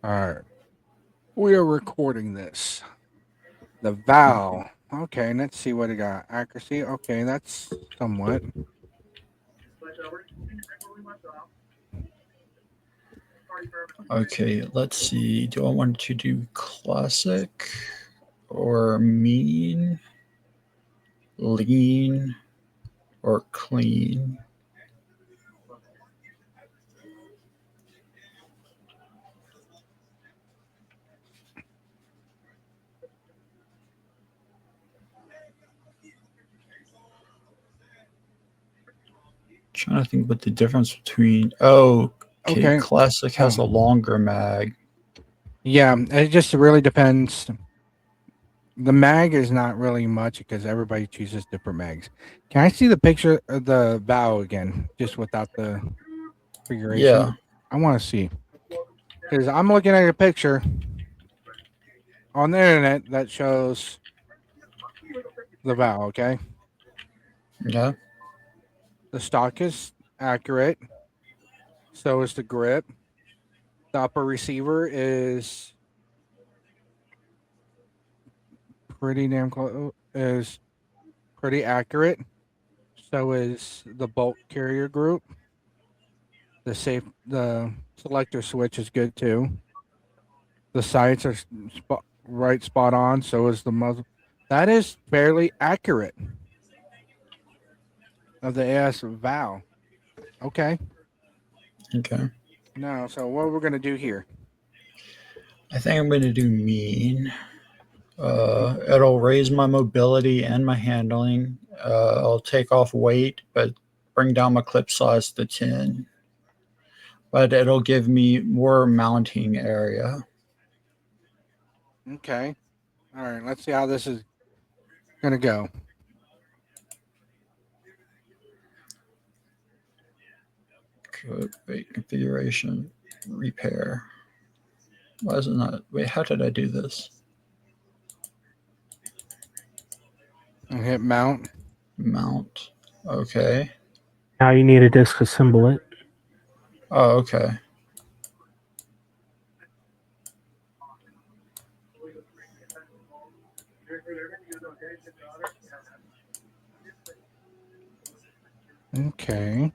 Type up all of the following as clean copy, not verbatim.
All right. We are recording this. The vowel. Okay, let's see what it got. Accuracy. Okay, that's somewhat. Okay, let's see. Do I want to do classic or mean, lean, or clean? Trying to think what the difference between. Oh, okay. Okay. Classic has Oh, a longer mag. yeah. It just really depends. The mag is not really much because everybody chooses different mags. Can I see the picture of the vowel again, just without the Yeah. configuration? I want to see because I'm looking at a picture on the internet that shows the vowel. Okay, Yeah. the stock is accurate. So is the grip. The upper receiver is pretty damn close. Is pretty accurate. So is the bolt carrier group. The selector switch is good too. The sights are spot on. So is the muzzle. That is fairly accurate of the AS valve. Okay. Okay. Now, so what we're gonna do here? I think I'm going to do mean. It'll raise my mobility and my handling. I'll take off weight, but bring down my clip size to 10. But it'll give me more mounting area. Okay. All right. Let's see how this is gonna go. Wait, configuration, repair. Why is it not? Wait, how did I do this? And hit mount. Mount. Okay. Now you need to disassemble it. Oh, okay. Okay.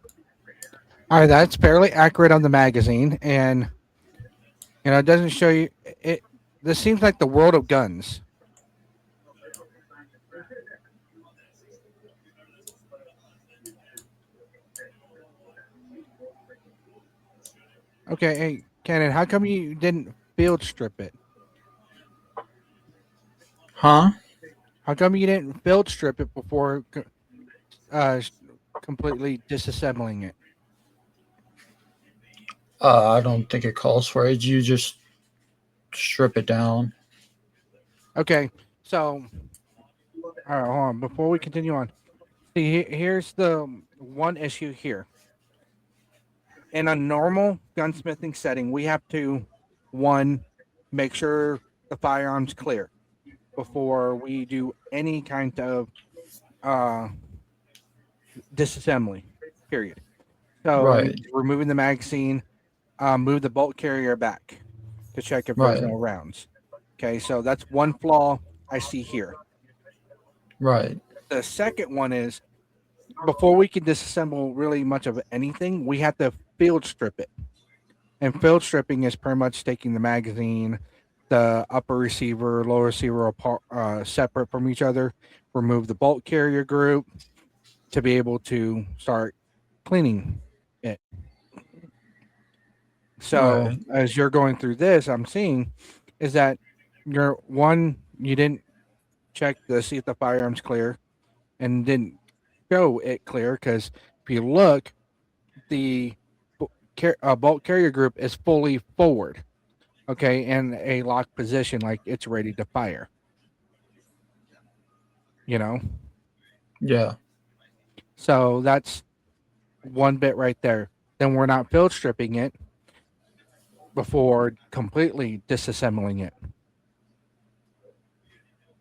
All right, that's fairly accurate on the magazine, and it doesn't show you it. This seems like the world of guns. Okay, hey, Cannon, how come you didn't field strip it? Huh? How come you didn't field strip it before uh, completely disassembling it? I don't think it calls for it. You just strip it down. Okay, so all right, hold on. Before we continue on, see, here's the one issue here. In a normal gunsmithing setting, we have to one make sure the firearm's clear before we do any kind of uh, disassembly. Period. So it Right. means removing the magazine, move the bolt carrier back to check if there's Right. no rounds. Okay, so that's one flaw I see here. Right. The second one is before we can disassemble really much of anything, we have to field strip it. And field stripping is pretty much taking the magazine, the upper receiver, lower receiver apart, separate from each other, remove the bolt carrier group to be able to start cleaning it. So Right. as you're going through this, I'm seeing is that you didn't check to see if the firearm's clear and didn't show it clear because if you look, the bolt carrier group is fully forward, okay, in a locked position, like it's ready to fire. You know, Yeah. so that's one bit right there. Then we're not field stripping it before completely disassembling it.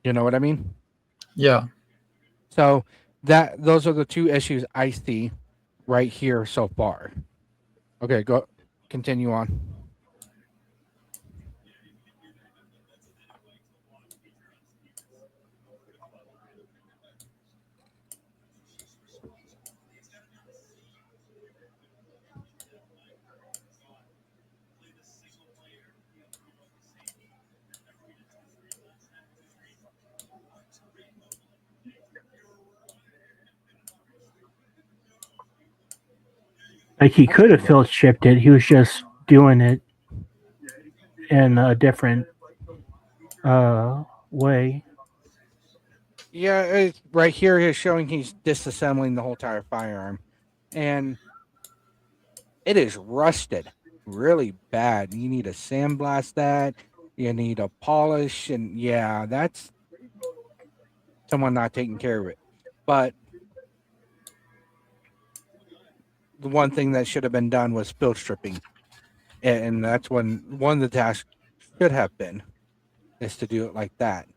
You know what I mean? Yeah. So those are the two issues I see right here so far. Okay, go continue on. Like he could have field stripped it. He was just doing it in a different way. Yeah, it's right here is showing he's disassembling the whole entire firearm, and it is rusted really bad. You need to sandblast that. You need a polish, and yeah, that's someone not taking care of it. But the one thing that should have been done was field stripping, and that's one of the tasks should have been is to do it like that.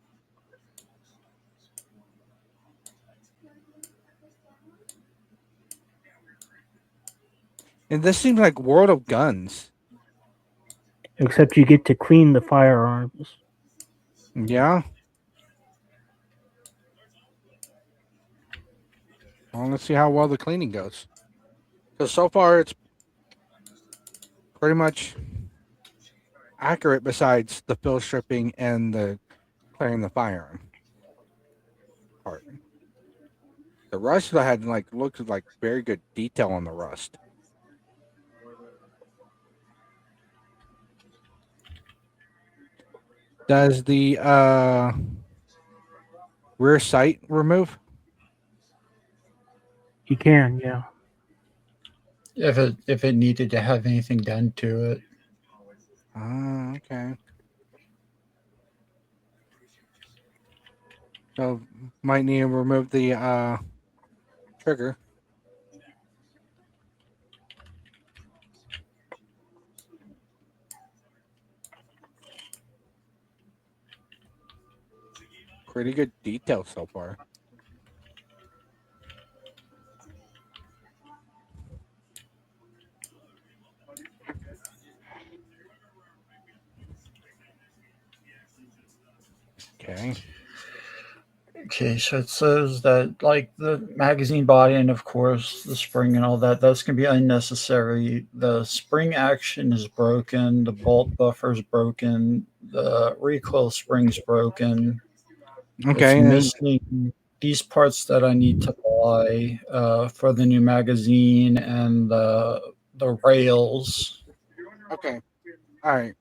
And this seems like World of Guns. Except you get to clean the firearms. Yeah. Well, let's see how well the cleaning goes. Because so far it's pretty much accurate besides the field stripping and the clearing the firearm part. The rust I had looked like very good detail on the rust. Does the rear sight remove? You can, yeah. If it needed to have anything done to it. Okay. So might need to remove the trigger. Pretty good detail so far. Okay. Okay, so it says that like the magazine body and of course the spring and all that, that's gonna be unnecessary. The spring action is broken, the bolt buffer is broken, the recoil spring's broken. It's Okay. And missing these parts that I need to buy for the new magazine and the rails. okay. All right.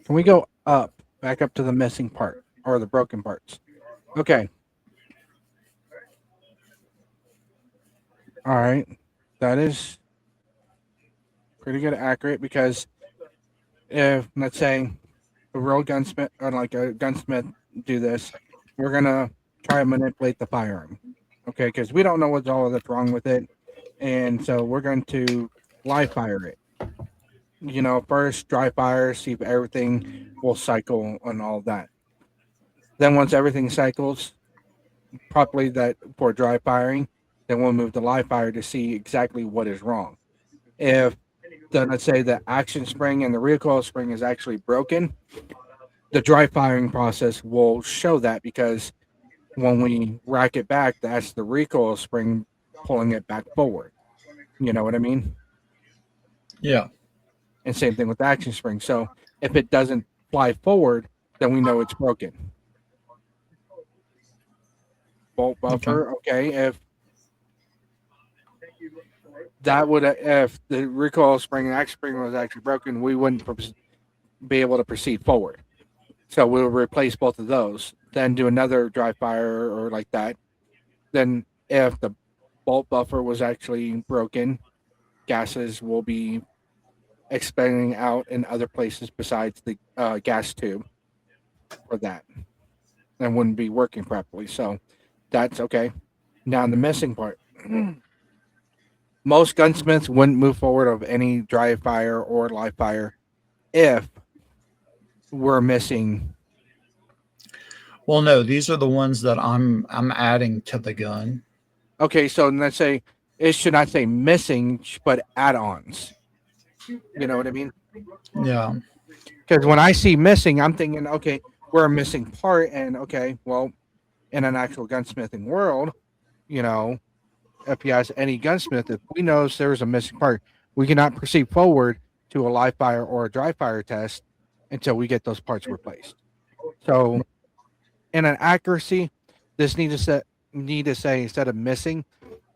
Can we go back up to the missing part or the broken parts? Okay. All right. That is pretty good accurate because if let's say a real gunsmith or like a gunsmith do this, we're gonna try to manipulate the firearm. Okay, because we don't know what's all that's wrong with it. And so we're going to live fire it. First dry fire, see if everything will cycle and all that. Then once everything cycles properly that for dry firing, then we'll move to live fire to see exactly what is wrong. If let's say the action spring and the recoil spring is actually broken, the dry firing process will show that because when we rack it back, that's the recoil spring pulling it back forward. You know what I mean? Yeah. And same thing with the action spring. So if it doesn't fly forward, then we know it's broken. Bolt buffer, okay. If the recoil spring and action spring was actually broken, we wouldn't be able to proceed forward. So we'll replace both of those, then do another dry fire or like that. Then if the bolt buffer was actually broken, gases will be expanding out in other places besides the gas tube for that and wouldn't be working properly. So that's okay. Now the missing part. Most gunsmiths wouldn't move forward of any dry fire or live fire if we're missing. Well, no, these are the ones that I'm adding to the gun. Okay, so let's say it should not say missing, but add-ons. You know what I mean? Yeah. Because when I see missing, I'm thinking, okay, we're a missing part, and okay, well, in an actual gunsmithing world, if you ask any gunsmith, if we know there's a missing part, we cannot proceed forward to a live fire or a dry fire test until we get those parts replaced. So, in an accuracy, this need to say instead of missing,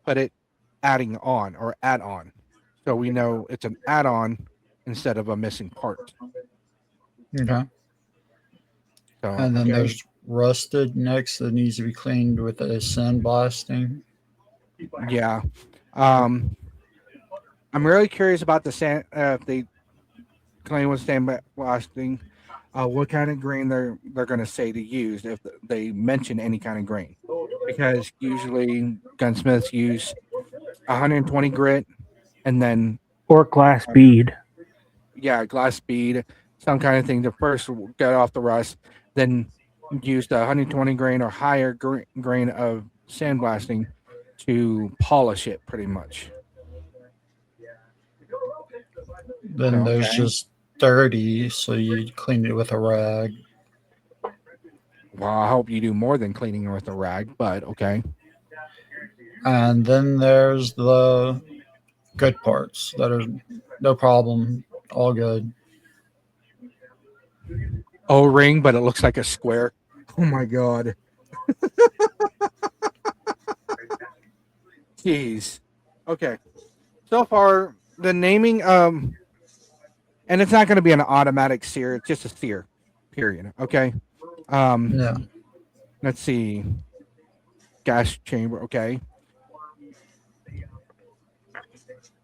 put it adding on or add on. so we know it's an add-on instead of a missing part. Okay. So And then okay. there's rusted next that needs to be cleaned with a sandblasting. Yeah. I'm really curious about the sand. If they claim with sandblasting, what kind of grain they're going to say to use if they mention any kind of grain, because usually gunsmiths use 120 grit, and then Or glass bead. yeah, glass bead, some kind of thing to first get off the rust, then use the 120 grain or higher grain of sandblasting to polish it, pretty much. Then there's Okay. just dirty, so you clean it with a rag. Well, I hope you do more than cleaning with a rag, but okay. And then there's the good parts that are no problem, all good. O-ring, but it looks like a square. Oh my god. Jeez. Okay. So far, the naming, and it's not going to be an automatic sear. It's just a sear. Period. Okay. Yeah. Let's see. Gas chamber. Okay.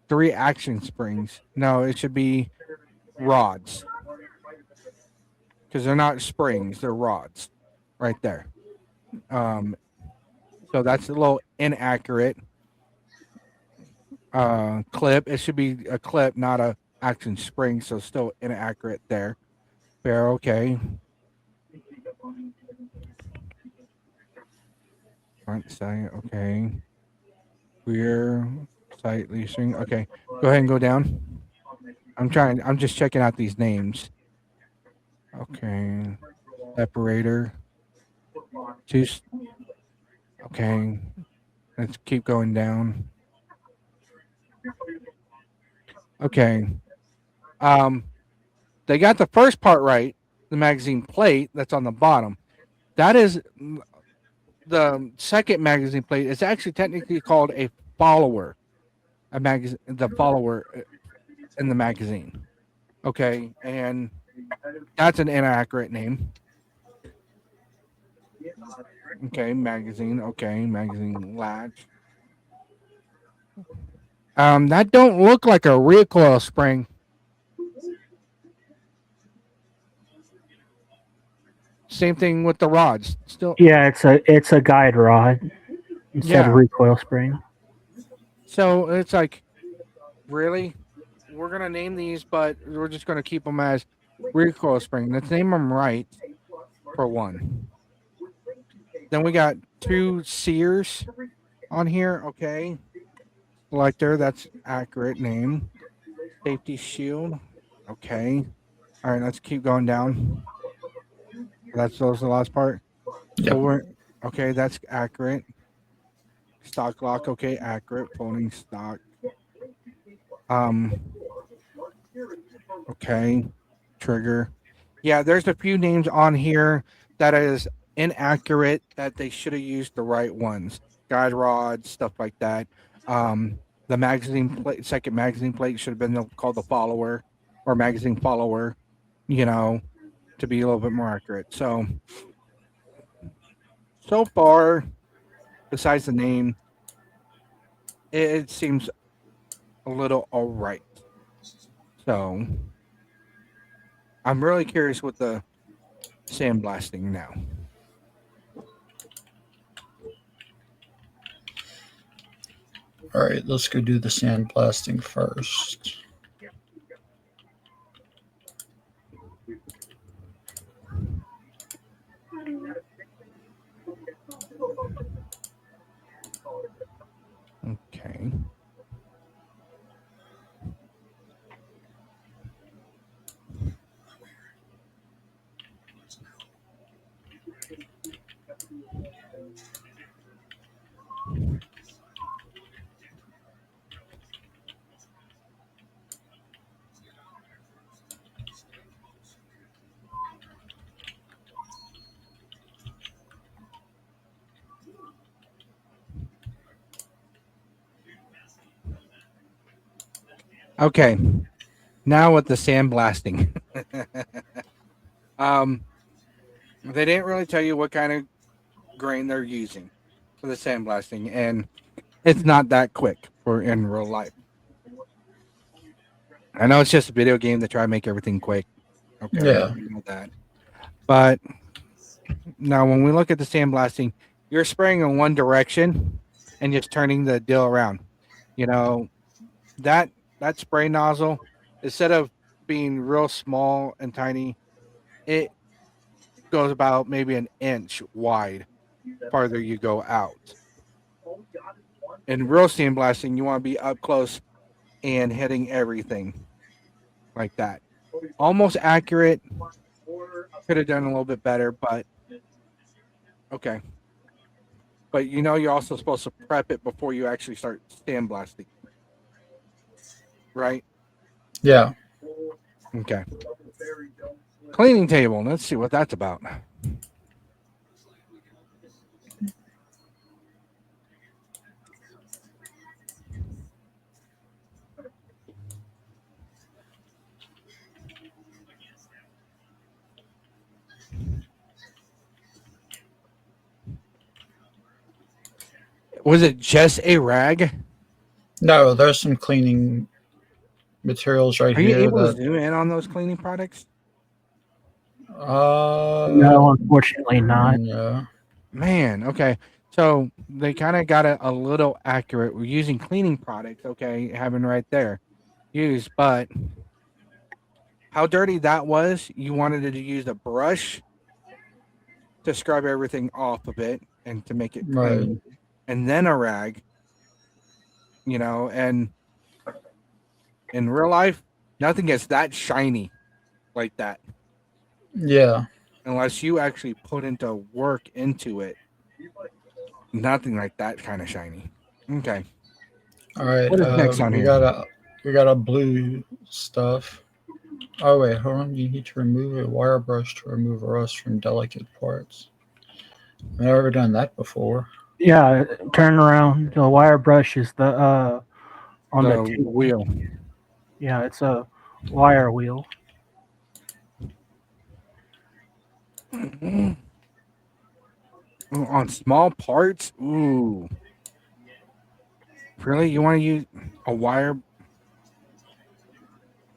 3 action springs. No, it should be rods, because they're not springs. They're rods. Right there. Um. So that's a little inaccurate. Clip. It should be a clip, not a action spring. So still inaccurate there. Fair. Okay. Front side. Okay. Rear sight leasing. Okay. Go ahead and go down. I'm just checking out these names. Okay. Separator. Two. Okay. Let's keep going down. Okay. Um, they got the first part right. The magazine plate that's on the bottom. That is the second magazine plate. It's actually technically called a follower. A magazine, the follower in the magazine. Okay, and that's an inaccurate name. Okay, magazine. Okay, magazine latch. That don't look like a recoil spring. Same thing with the rods. Still, Yeah, it's a guide rod instead of yeah. recoil spring. So it's like, really, we're gonna name these, but we're just gonna keep them as recoil spring. Let's name them right for one. Then we got 2 sears on here. Okay, selector. That's accurate name. Safety shield. Okay. All right. Let's keep going down. Those the last part. So Yep. we're okay. That's accurate. Stock lock. Okay, accurate. Folding stock. Um. Okay. Trigger. Yeah, there's a few names on here that is inaccurate, that they should have used the right ones. Guide rods, stuff like that. The magazine plate, second magazine plate should have been called the follower or magazine follower, you know, to be a little bit more accurate. So far, besides the name, it seems a little all right. So I'm really curious with the sandblasting now. All right, let's go do the sandblasting first. Okay. Okay, now with the sandblasting. um, they didn't really tell you what kind of grain they're using for the sandblasting, and it's not that quick for in real life. I know it's just a video game to try to make everything quick. Okay, Yeah. we know that. But now when we look at the sandblasting, you're spraying in one direction and just turning the deal around. You know, that that spray nozzle, instead of being real small and tiny, it goes about maybe an inch wide farther you go out. In real sandblasting, you want to be up close and hitting everything like that. Almost accurate. Could have done a little bit better, but okay. But you're also supposed to prep it before you actually start sandblasting, right? Yeah. Okay. Cleaning table. Let's see what that's about. Was it just a rag? No, there's some cleaning materials right Are you here able to that. zoom in on those cleaning products? No, unfortunately not. Yeah. Man, okay. So they kind of got it a little accurate. We're using cleaning products, okay, having right there used, but how dirty that was, you wanted to use a brush to scrub everything off of it and to make it Right. clean, and then a rag, and in real life, nothing gets that shiny like that Yeah. unless you actually put into work into it. Nothing like that kind of shiny. Okay. All right. What is next on We here? got a blue stuff. Oh wait, hold on. You need to remove a wire brush to remove rust from delicate parts. I've never done that before. Yeah, turn around. The wire brush is the on the The table. wheel. Yeah, it's a wire wheel. On small parts? Ooh. Really? You want to use a wire?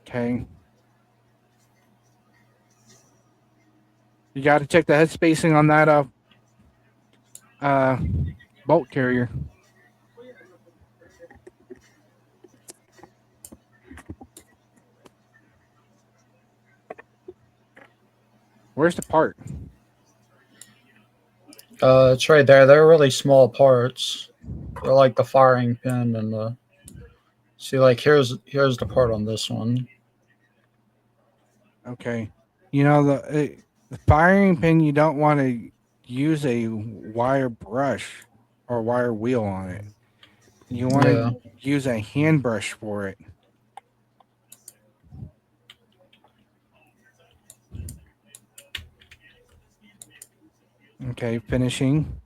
Okay. You got to check the head spacing on that uh bolt carrier. Where's the part? It's right there. They're really small parts. They're like the firing pin and the. See, like here's the part on this one. Okay. The firing pin, you don't want to use a wire brush or wire wheel on it. You want Yeah. to use a hand brush for it. Okay, finishing.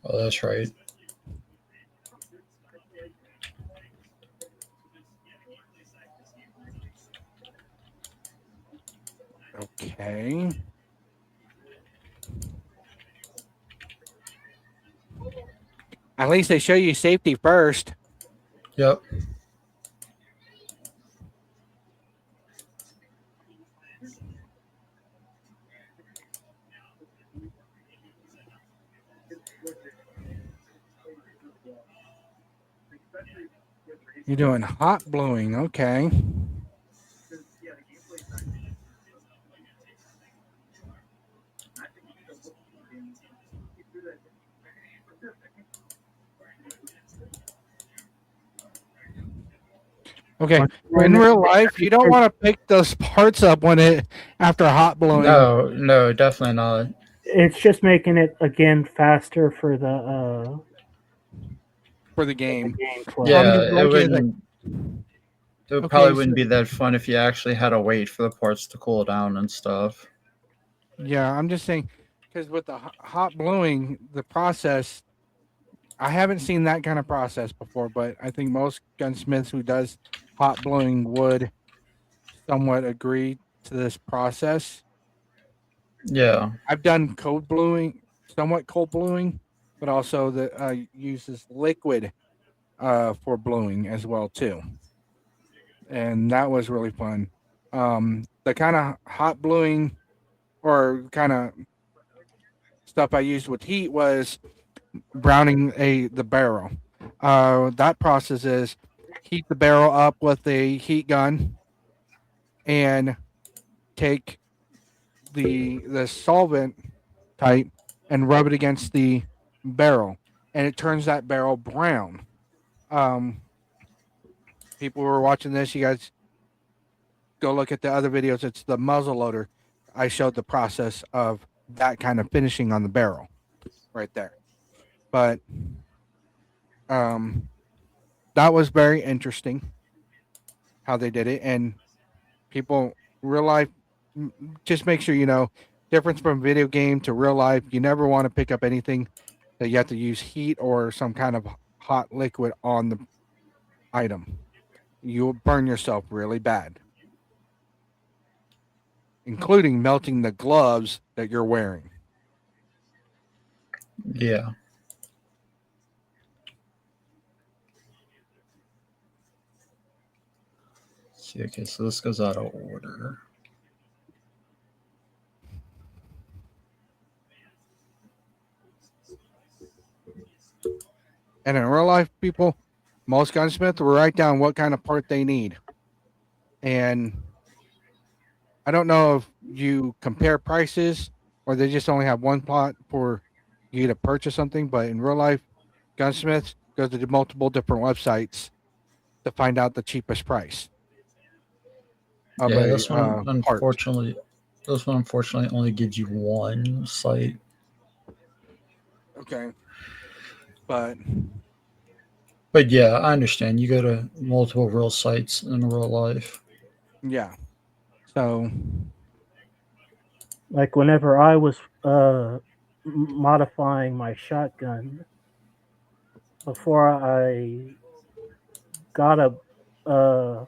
Oh, that's right. Okay. At least they show you safety first. Yep. You're doing hot bluing. Okay. Okay. In real life, you don't want to pick those parts up after hot blowing No, no, definitely not. It's just making it again faster for for the the game. game flow. I'm Yeah, just like is like it okay, probably so wouldn't be that fun if you actually had to wait for the parts to cool down and stuff. yeah, I'm just saying because with the hot blowing, the process I haven't seen that kind of process before, but I think most gunsmiths who does hot blowing would somewhat agree to this process. Yeah. I've done cold bluing, somewhat cold bluing, but also the uses liquid for bluing as well too, and that was really fun. The kind of hot bluing or kind of stuff I used with heat was browning the barrel. That process is heat the barrel up with a heat gun and take the solvent type and rub it against the barrel, and it turns that barrel brown. Um, People who are watching this, you guys go look at the other videos. It's the muzzle loader. I showed the process of that kind of finishing on the barrel right there. But um, that was very interesting how they did it, and people real life. Just make sure you know difference from video game to real life. You never want to pick up anything that you have to use heat or some kind of hot liquid on the item. You'll burn yourself really bad, including melting the gloves that you're wearing. Yeah. See, okay, so this goes out of order. And in real life, people, most gunsmiths will write down what kind of part they need. And I don't know if you compare prices or they just only have one plot for you to purchase something, but in real life, gunsmiths go to multiple different websites to find out the cheapest price of Yeah, a part. this one unfortunately only gives you one site. Okay. But But yeah, I understand. You go to multiple real sites in real life. yeah. So Like whenever I was modifying my shotgun, before I got a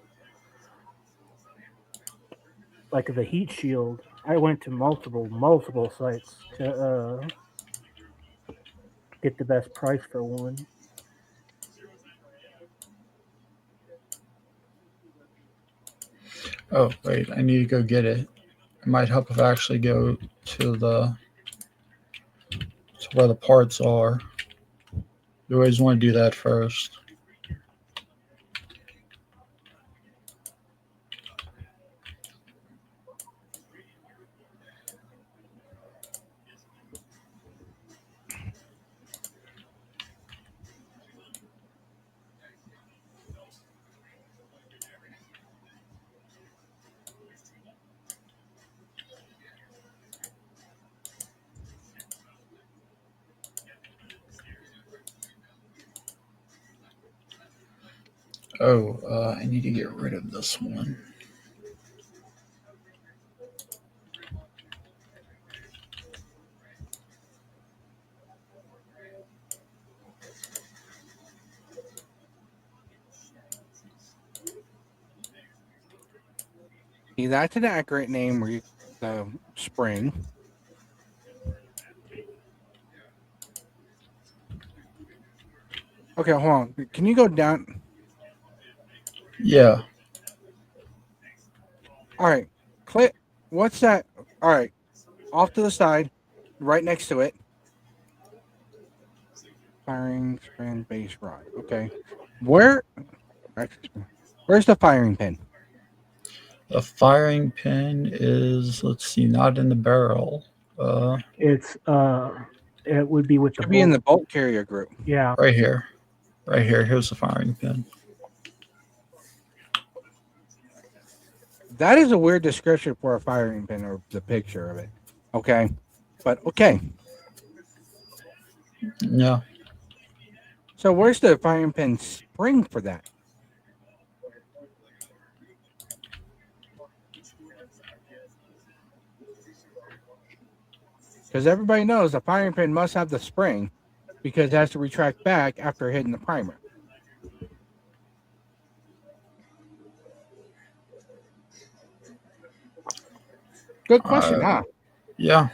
like the heat shield, I went to multiple sites to get the best price for one. Oh, wait, I need to go get it. It might help if I actually go to where the parts are. You always want to do that first. Oh, I need to get rid of this one. see, that's an accurate name. The spring. Okay, hold on. Can you go down? Yeah. All right. Click. What's that? All right. Off to the side, right next to it. Firing spin base rod. Okay. Where? Where's the firing pin? The firing pin is, let's see, not in the barrel. It's it would be with the Should be in the bolt. bolt carrier group. Yeah, Right here. Right here. Here's the firing pin. That is a weird description for a firing pin or the picture of it. Okay. But okay. Yeah. So where's the firing pin spring for that? Because everybody knows the firing pin must have the spring. because it has to retract back after hitting the primer. Good question, huh? Yeah.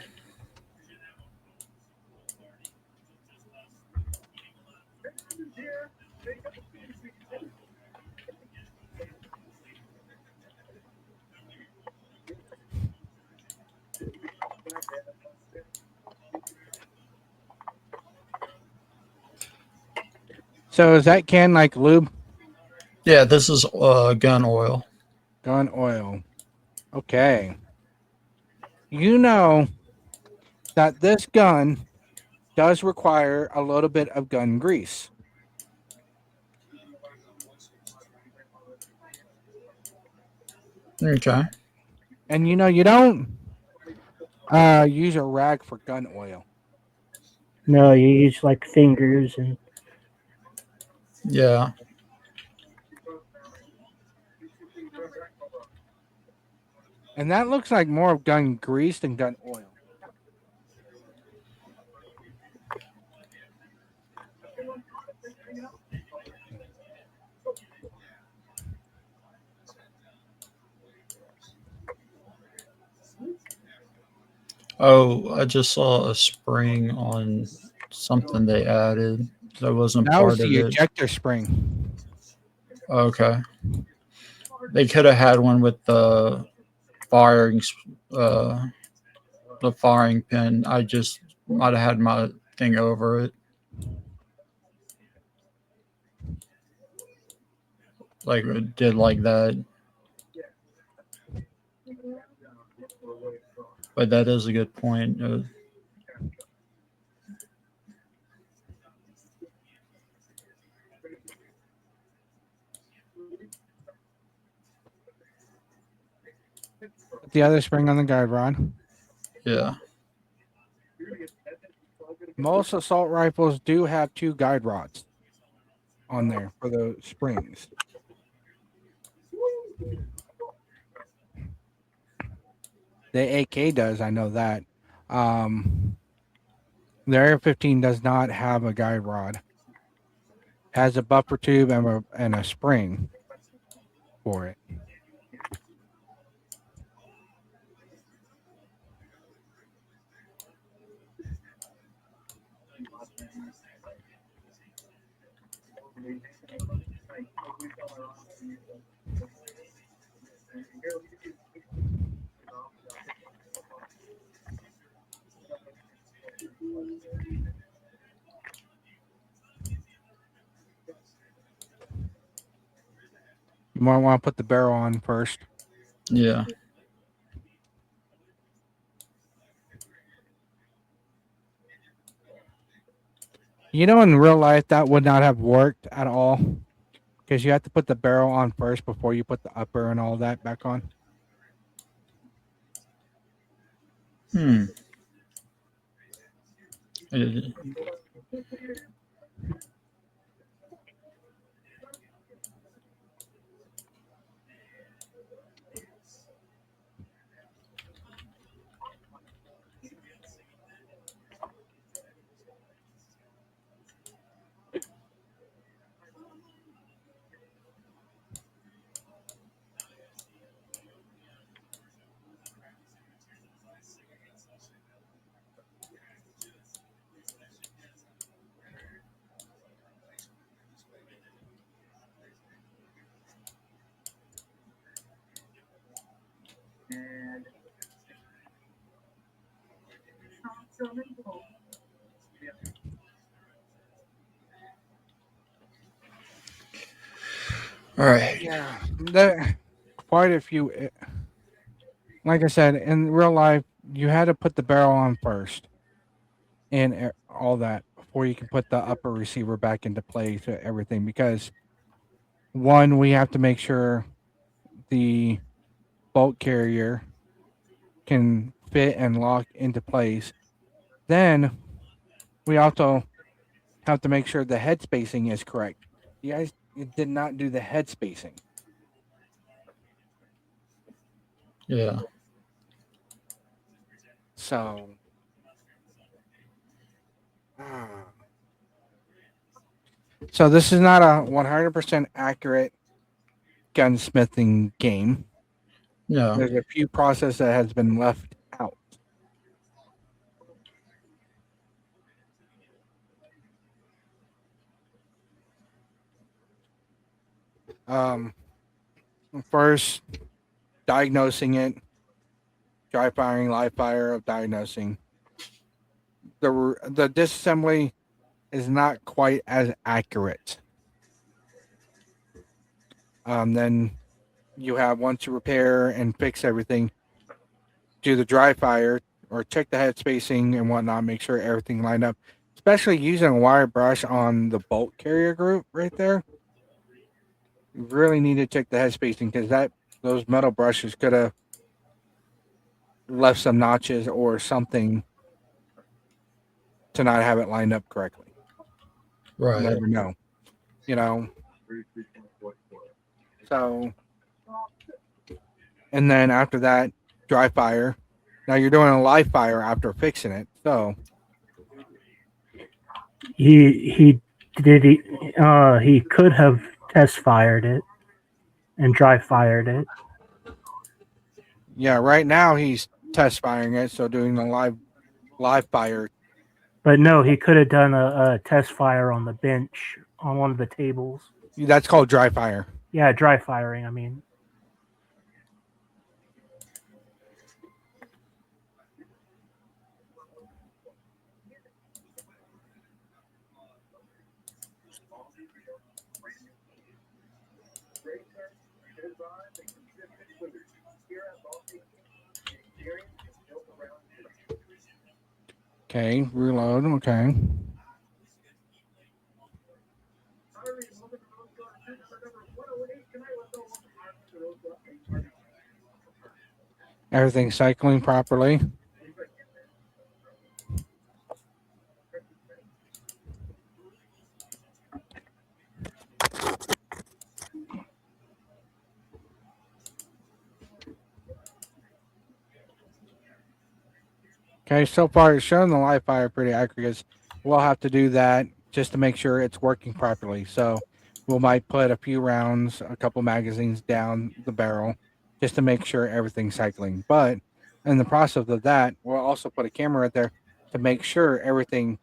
So is that can like lube? Yeah, this is gun oil. Gun oil. Okay. You know that this gun does require a little bit of gun grease. Okay. And you don't use a rag for gun oil. No, you use like fingers and Yeah. And that looks like more of gun grease than gun oil. Oh, I just saw a spring on something they added that wasn't That was part of the it. ejector spring. Okay. They could have had one with firing, uh, the firing pin. I just might have had my thing over it. Like it did like that. But that is a good point. The other spring on the guide rod. Yeah. Most assault rifles do have two guide rods on there for the springs. The AK does, I know that. Um, the Area 15 does not have a guide rod. Has a buffer tube and a spring for it. You might want to put the barrel on first. Yeah. In real life, that would not have worked at all because you have to put the barrel on first before you put the upper and all that back on. Hmm. Uh, All right. Yeah, there quite a few. Like I said, in real life, you had to put the barrel on first and all that before you can put the upper receiver back into play to everything. Because one, we have to make sure the bolt carrier can fit and lock into place. Then we also have to make sure the head spacing is correct. You guys did not do the head spacing. Yeah. So, ah. So this is not a 100% accurate gunsmithing game. No. There's a few process that has been left out. Um, First, diagnosing it, dry firing, live fire of diagnosing. The disassembly is not quite as accurate. Then you have once you repair and fix everything, do the dry fire or check the head spacing and whatnot, make sure everything lined up. Especially using a wire brush on the bolt carrier group right there. You really need to check the head spacing because those metal brushes could have left some notches or something to not have it lined up correctly. Right. Never know, you know. So, and then after that, dry fire. Now you're doing a live fire after fixing it. So he could have test fired it and dry fired it. yeah, right now he's test firing it. So doing the live fire. But no, he could have done a test fire on the bench on one of the tables. That's called dry fire. Yeah, dry firing, I mean. Okay, reload. Okay. Everything's cycling properly. Okay, so far it's showing the live fire pretty accurate. We'll have to do that just to make sure it's working properly. So we might put a few rounds, a couple magazines down the barrel just to make sure everything's cycling. But in the process of that, we'll also put a camera right there to make sure everything,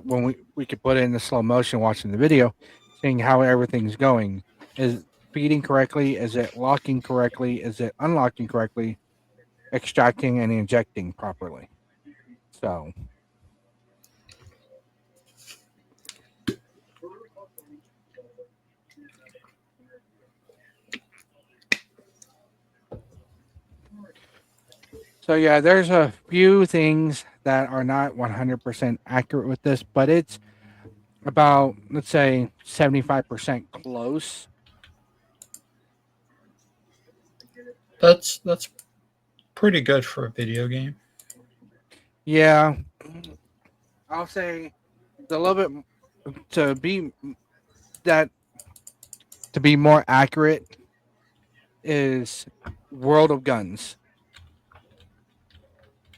when we could put it in the slow motion watching the video, seeing how everything's going. Is feeding correctly? Is it locking correctly? Is it unlocking correctly? Extracting and injecting properly. So yeah, there's a few things that are not 100% accurate with this, but it's about, let's say, 75% close. That's pretty good for a video game. Yeah, I'll say a little bit to be that to be more accurate is World of Guns.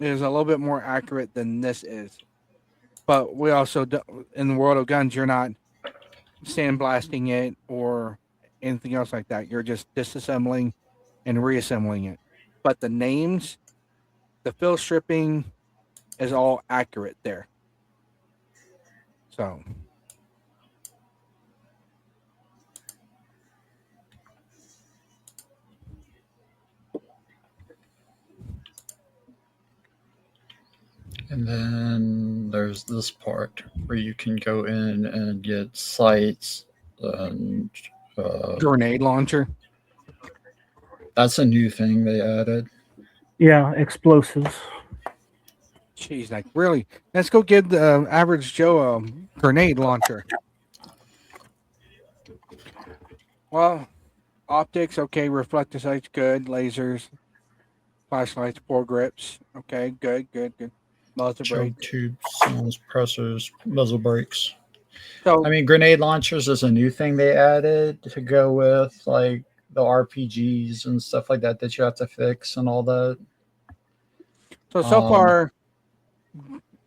It is a little bit more accurate than this is, but we also in the World of Guns, you're not sandblasting it or anything else like that. You're just disassembling and reassembling it. But the names, the fill stripping is all accurate there. So And then there's this part where you can go in and get sights and grenade launcher. That's a new thing they added. Yeah, explosives. Jeez, like really? Let's go give the average Joe a grenade launcher. Well, optics, okay. Reflector sights, good. Lasers, flashlights, foregrips, okay. Good. Muzzle Choke brake. tubes, sounds, pressers, muzzle brakes. So I mean, grenade launchers is a new thing they added to go with like the RPGs and stuff like that that you have to fix and all that. so far,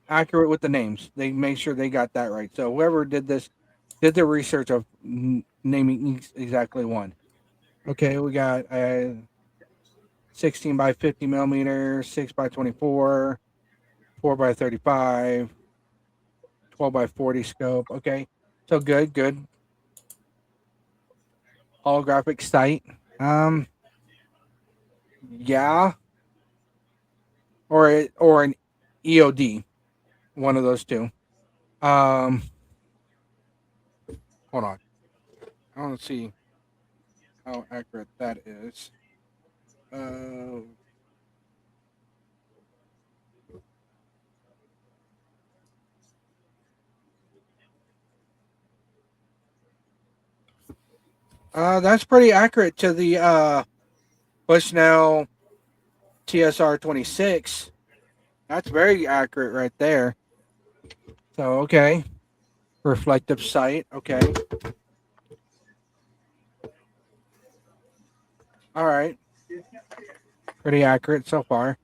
accurate with the names. They make sure they got that right. So whoever did this did the research of naming exactly one. Okay, we got 16 by 50 millimeter, 6 by 24, 4 by 35, 12 by 40 scope. Okay, so good. Holographic sight. Yeah, or an EOD, one of those two. Um, hold on. I don't see how accurate that is. Uh, that's pretty accurate to the Bushnell TSR 26. That's very accurate right there. So okay, reflective sight. Okay, all right, pretty accurate so far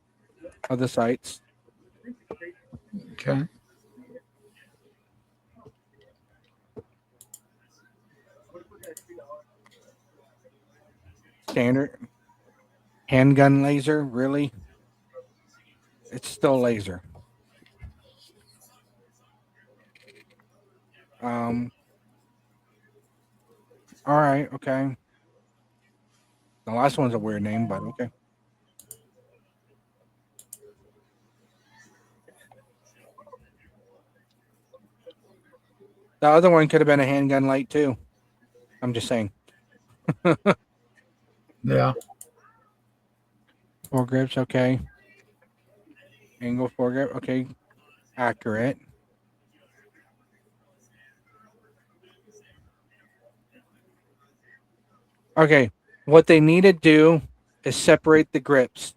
of the sights. Okay. Standard handgun laser. Really, it's still laser. Um. All right. Okay. The last one's a weird name, but okay. The other one could have been a handgun light too. I'm just saying. Yeah. Foregrips, okay. Angle foregrip, okay. Accurate. Okay. What they need to do is separate the grips.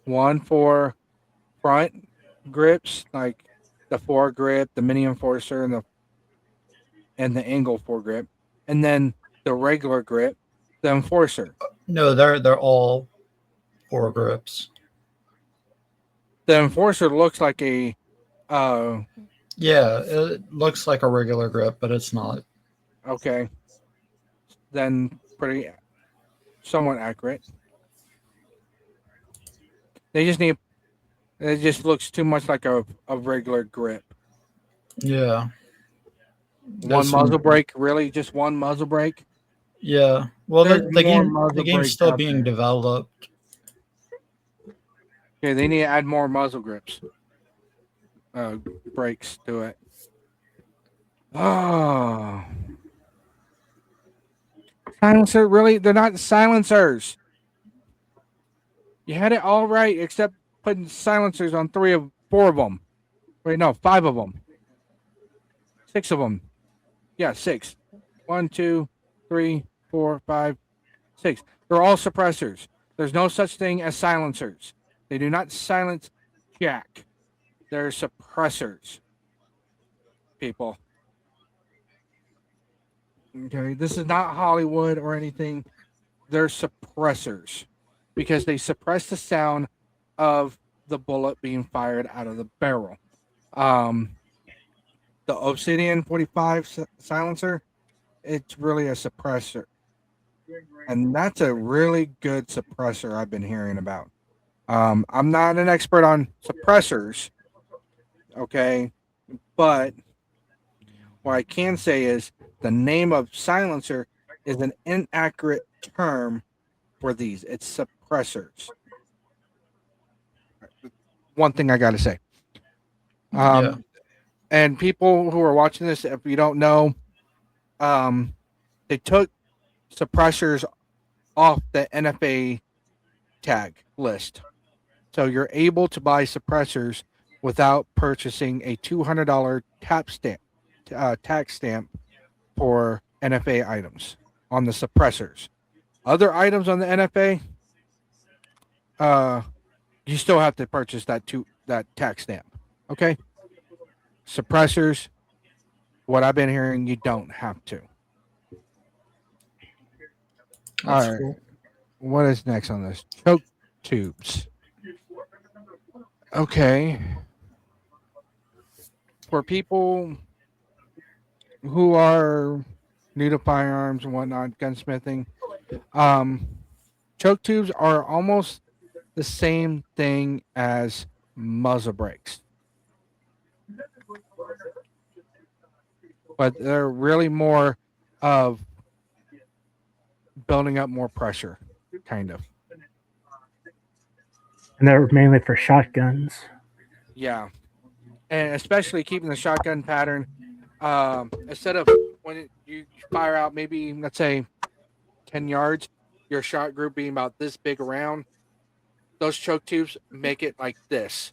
One for front grips, like the foregrip, the mini enforcer, and the angle foregrip, and then the regular grip, the enforcer. No, they're all four grips. The enforcer looks like a Yeah, it looks like a regular grip, but it's not. okay. Then pretty somewhat accurate. They just need it just looks too much like a regular grip. Yeah. One There's some. muzzle brake, really? Just one muzzle brake? Yeah. Well, There's the more game muzzle game's brakes still out being there. developed. Okay, they need to add more muzzle grips, brakes to it. Oh, silencer, really? They're not silencers. You had it all right, except putting silencers on four of them. Wait, no, five of them. Six of them. Yeah, six. 1, 2, 3, 4, 5, 6. They're all suppressors. There's no such thing as silencers. They do not silence jack. They're suppressors, people. Okay, this is not Hollywood or anything. They're suppressors because they suppress the sound of the bullet being fired out of the barrel. Um, the Obsidian 45 silencer, it's really a suppressor. And that's a really good suppressor I've been hearing about. I'm not an expert on suppressors, okay, but what I can say is the name of silencer is an inaccurate term for these. It's suppressors. One thing I got to say. Yeah. And people who are watching this, if you don't know, they took suppressors off the NFA tag list. So you're able to buy suppressors without purchasing a $200 tax stamp for NFA items on the suppressors. Other items on the NFA, you still have to purchase that tax stamp. Okay, suppressors. What I've been hearing, you don't have to. That's All right. cool. What is next on this? Choke tubes. Okay. For people who are new to firearms and whatnot, gunsmithing, um, choke tubes are almost the same thing as muzzle brakes, but they're really more of building up more pressure, kind of. And they're mainly for shotguns. Yeah, and especially keeping the shotgun pattern. Instead of when you fire out, maybe let's say 10 yards, your shot group being about this big around. Those choke tubes make it like this,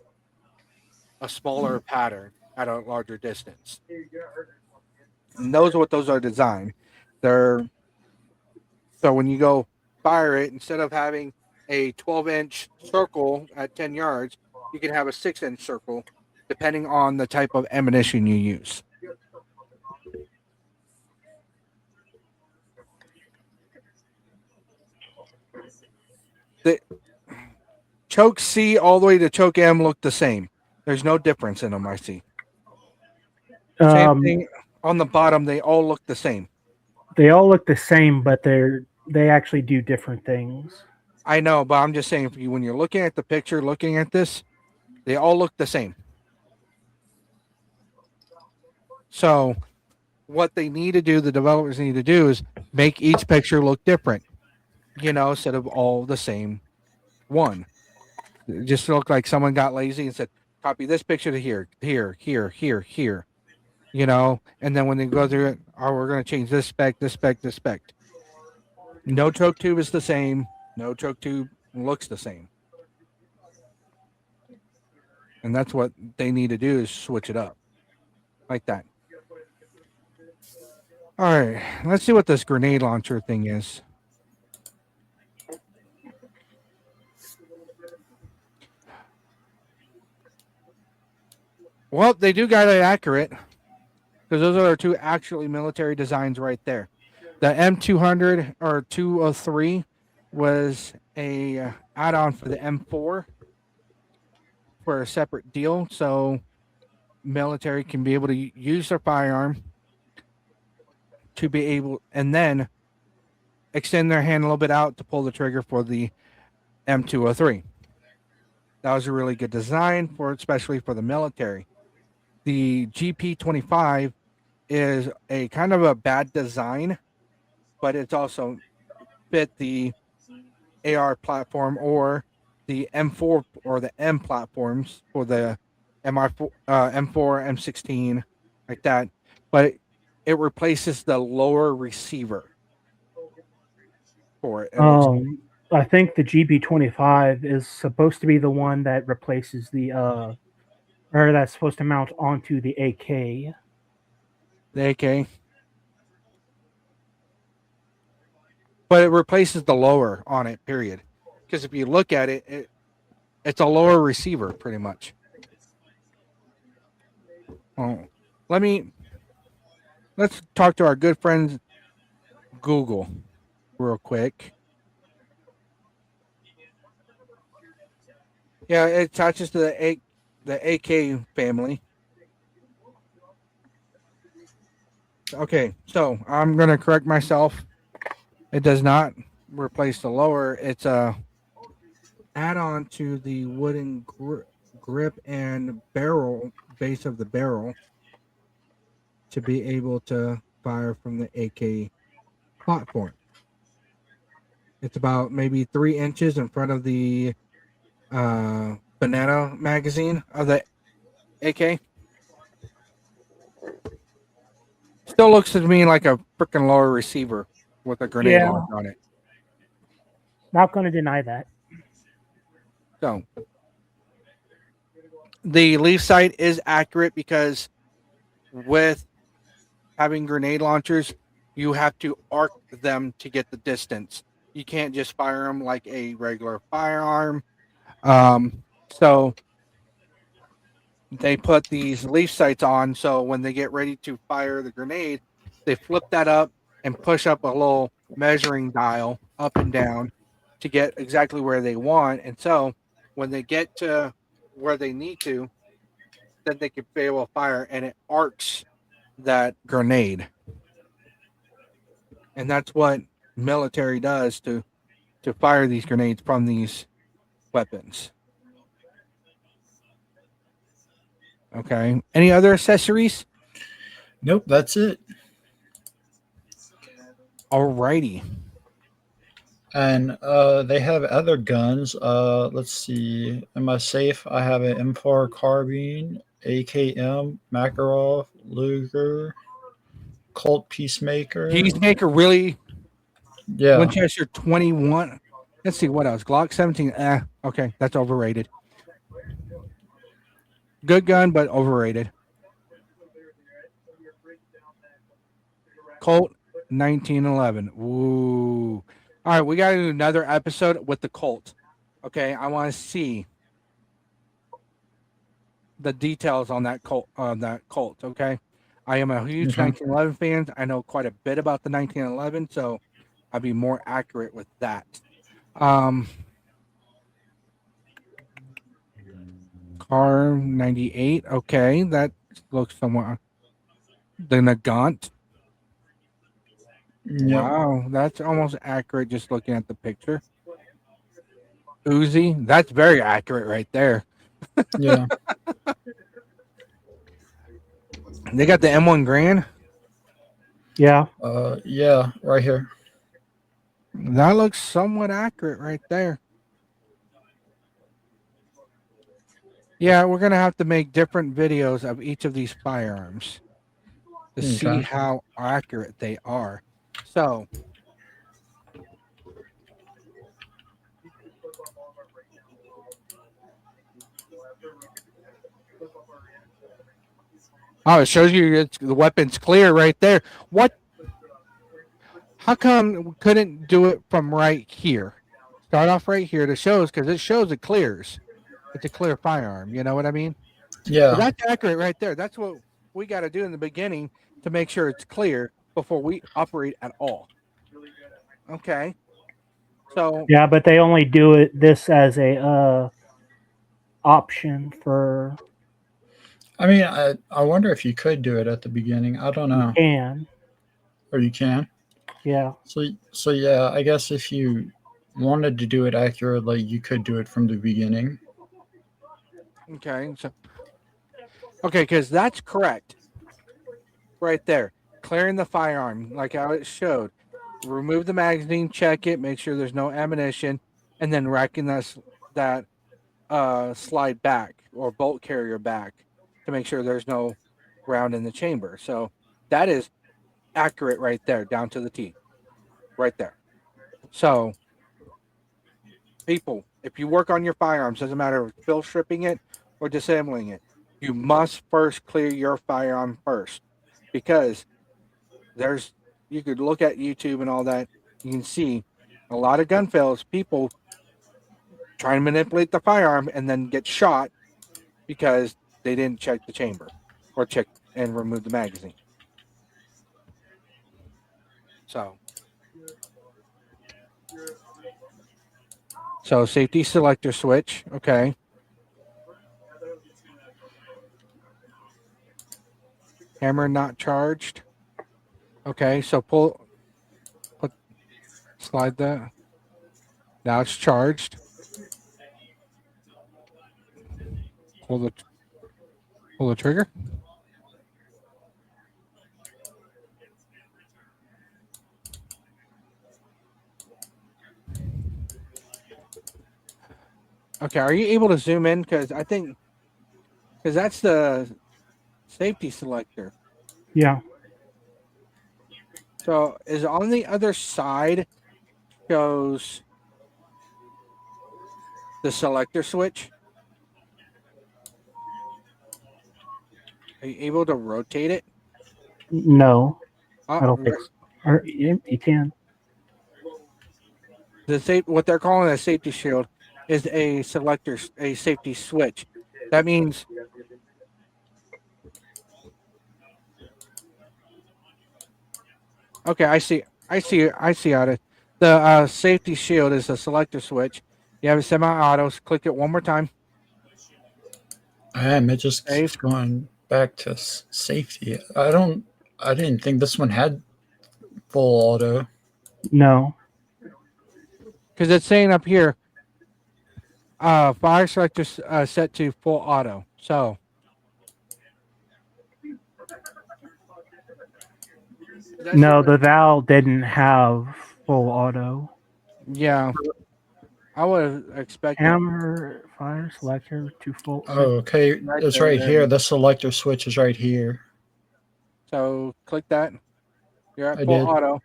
a smaller pattern at a larger distance. And those are what those are designed. They're so when you go fire it, instead of having a 12-inch circle at 10 yards, you can have a 6-inch circle, depending on the type of ammunition you use. The choke C all the way to choke M look the same. There's no difference in them. I see. Same Um, thing on the bottom. They all look the same. they all look the same, but they actually do different things. I know, but I'm just saying, if you, when you're looking at the picture, looking at this, they all look the same. So, what they need to do, the developers need to do, is make each picture look different. Instead of all the same one. It just look like someone got lazy and said, "Copy this picture to here, here, here, here, here." And then when they go through it, oh, we're going to change this spec, this spec, this spec. No choke tube is the same. No choke tube looks the same. And that's what they need to do, is switch it up like that. All right, let's see what this grenade launcher thing is. Well, they do got it accurate, because those are our two actually military designs right there. The M200 or 203 was a add-on for the M4 for a separate deal, so military can be able to use their firearm to be able, and then extend their hand a little bit out to pull the trigger for the M203. That was a really good design for, especially for the military. The GP25 is a kind of a bad design, but it's also fit the AR platform or the M4 or the M platforms for the MR4, M4, M16, like that. But it replaces the lower receiver for it. I think the GB25 is supposed to be the one that replaces the or that's supposed to mount onto the AK. The AK. But it replaces the lower on it, period. Because if you look at it, it's a lower receiver, pretty much. Oh, let's talk to our good friends Google real quick. Yeah, it attaches to the AK family. Okay, so I'm gonna correct myself. It does not replace the lower. It's a add-on to the wooden grip and barrel base of the barrel to be able to fire from the AK platform. It's about maybe 3 inches in front of the banana magazine of the AK. Still looks to me like a freaking lower receiver with a grenade launcher on it. Not going to deny that. So the leaf sight is accurate, because with having grenade launchers, you have to arc them to get the distance. You can't just fire them like a regular firearm. So they put these leaf sights on, so when they get ready to fire the grenade, they flip that up and push up a little measuring dial up and down to get exactly where they want. And so when they get to where they need to, then they can be able to fire, and it arcs that grenade. And that's what military does to fire these grenades from these weapons. Okay. Any other accessories? Nope, that's it. Alrighty. And they have other guns. Let's see. In my safe, I have an M4 carbine, AKM, Makarov, Luger, Colt Peacemaker. Peacemaker really? Yeah. Winchester 21. Let's see what else. Glock 17. Okay, that's overrated. Good gun, but overrated. Colt 1911. Ooh. All right, we got to do another episode with the Colt. Okay, I want to see the details on that Colt. Okay, I am a huge 1911 fan. I know quite a bit about the 1911, so I'll be more accurate with that. Car 98. Okay, that looks somewhat. The Nagant. Yep. Wow, that's almost accurate just looking at the picture. Uzi, that's very accurate right there. Yeah. They got the M1 Grand. Yeah. Yeah, right here. That looks somewhat accurate right there. Yeah, we're going to have to make different videos of each of these firearms to see how accurate they are. So, it shows you the weapon's clear right there. What? How come we couldn't do it from right here? Start off right here to shows because it shows it clears. It's a clear firearm. You know what I mean? Yeah. But that's accurate right there. That's what we got to do in the beginning to make sure it's clear before we operate at all. Okay. So yeah, but they only do this as a option for. I mean, I wonder if you could do it at the beginning. I don't know. You can. Or you can. Yeah. So yeah, I guess if you wanted to do it accurately, you could do it from the beginning. Okay. Okay, because that's correct. Right there. Clearing the firearm, like how it showed. Remove the magazine, check it, make sure there's no ammunition, and then racking that slide back or bolt carrier back to make sure there's no round in the chamber. So that is accurate right there, down to the T. Right there. So, people, if you work on your firearms, doesn't matter if fill stripping it or disassembling it, you must first clear your firearm first. Because you could look at YouTube and all that, you can see a lot of gun fails, people try to manipulate the firearm and then get shot because they didn't check the chamber or check and remove the magazine. So safety selector switch, okay. Hammer not charged. Okay, so slide that. Now it's charged. Pull the trigger. Okay, are you able to zoom in? Because that's the safety selector. Yeah. So is on the other side shows the selector switch. Are you able to rotate it? No, I don't think so. Or, you can. What they're calling a safety shield is a safety switch. That means okay, I see how to. The safety shield is a selector switch. You have a semi-autos. Click it one more time. It just keeps going back to safety. I don't I didn't think this one had full auto. No. Because it's saying up here, fire selector set to full auto. So No, the Val didn't have full auto. Yeah, I would have expected. Hammer fire selector to full. Oh, okay. Right It's there, right there here. it is. The selector switch is right here. So click that. You're at I full did. auto.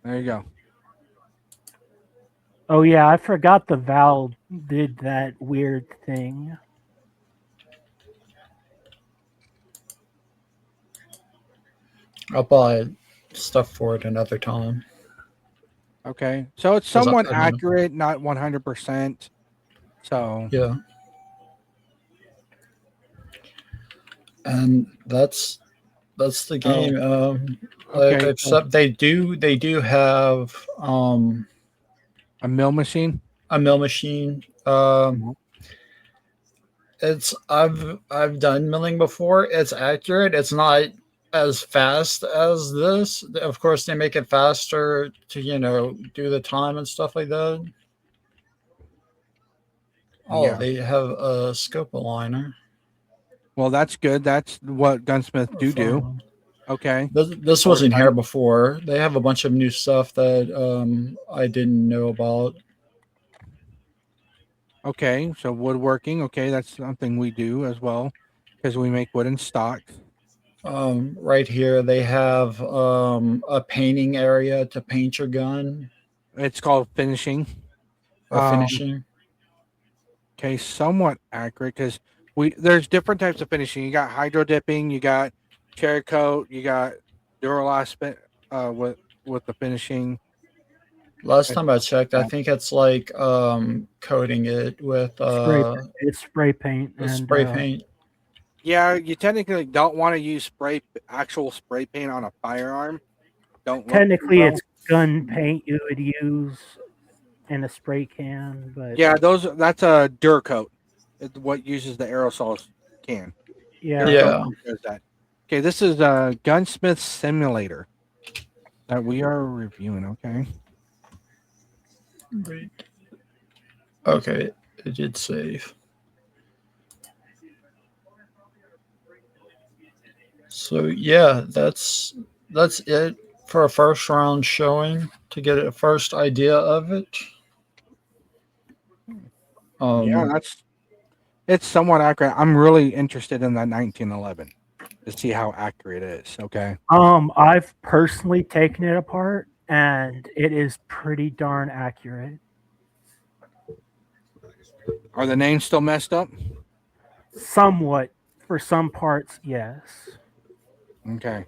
There you go. Oh yeah, I forgot the Val did that weird thing. I'll buy stuff for it another time. Okay, so it's 'Cause somewhat I don't know. accurate, not 100%. So Yeah. And that's the game. okay, so Except they do have a mill machine. a mill machine. It's I've done milling before. It's accurate. It's not as fast as this. Of course, they make it faster to do the time and stuff like that. Oh, Yeah. they have a scope aligner. Well, that's good. That's what Gunsmith do. From- Okay. This wasn't here before. They have a bunch of new stuff that I didn't know about. Okay, so woodworking. Okay, that's something we do as well because we make wood in stock. Right here, they have a painting area to paint your gun. It's called finishing. Or finishing. Okay, somewhat accurate because there's different types of finishing. You got hydro dipping, you got cherry coat, you got Duralast with the finishing. Last time I checked, I think it's like coating it with it's spray paint and spray paint. Yeah, you technically don't want to use actual spray paint on a firearm. Don't technically it's gun paint you would use in a spray can, but yeah, that's a Duracoat. It's what uses the aerosol can. yeah, Duracoat does that. Okay, this is a Gunsmith Simulator that we are reviewing. Okay. Wait. Okay, it did save. So yeah, that's it for a first round showing to get a first idea of it. Yeah, it's somewhat accurate. I'm really interested in that 1911 to see how accurate it is. Okay. I've personally taken it apart and it is pretty darn accurate. Are the names still messed up? Somewhat for some parts, yes. Okay.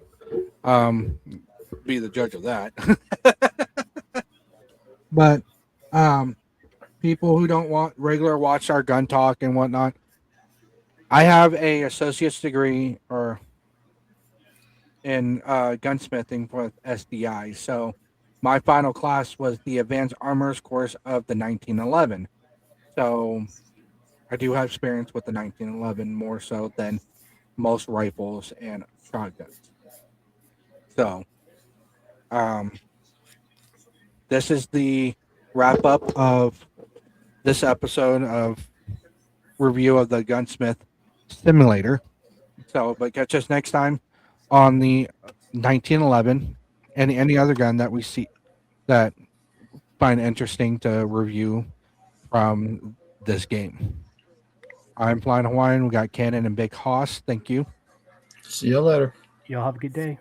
Be the judge of that. But people who don't watch our gun talk and whatnot. I have a associate's degree in gunsmithing with SDI. So my final class was the advanced armors course of the 1911. So I do have experience with the 1911 more so than most rifles and shotguns. So this is the wrap up of this episode of review of the Gunsmith Simulator. So, but catch us next time on the 1911 and any other gun that we see that find interesting to review from this game. I'm Flying Hawaiian. We got Cannon and Big Hoss. Thank you. See you later. Y'all have a good day.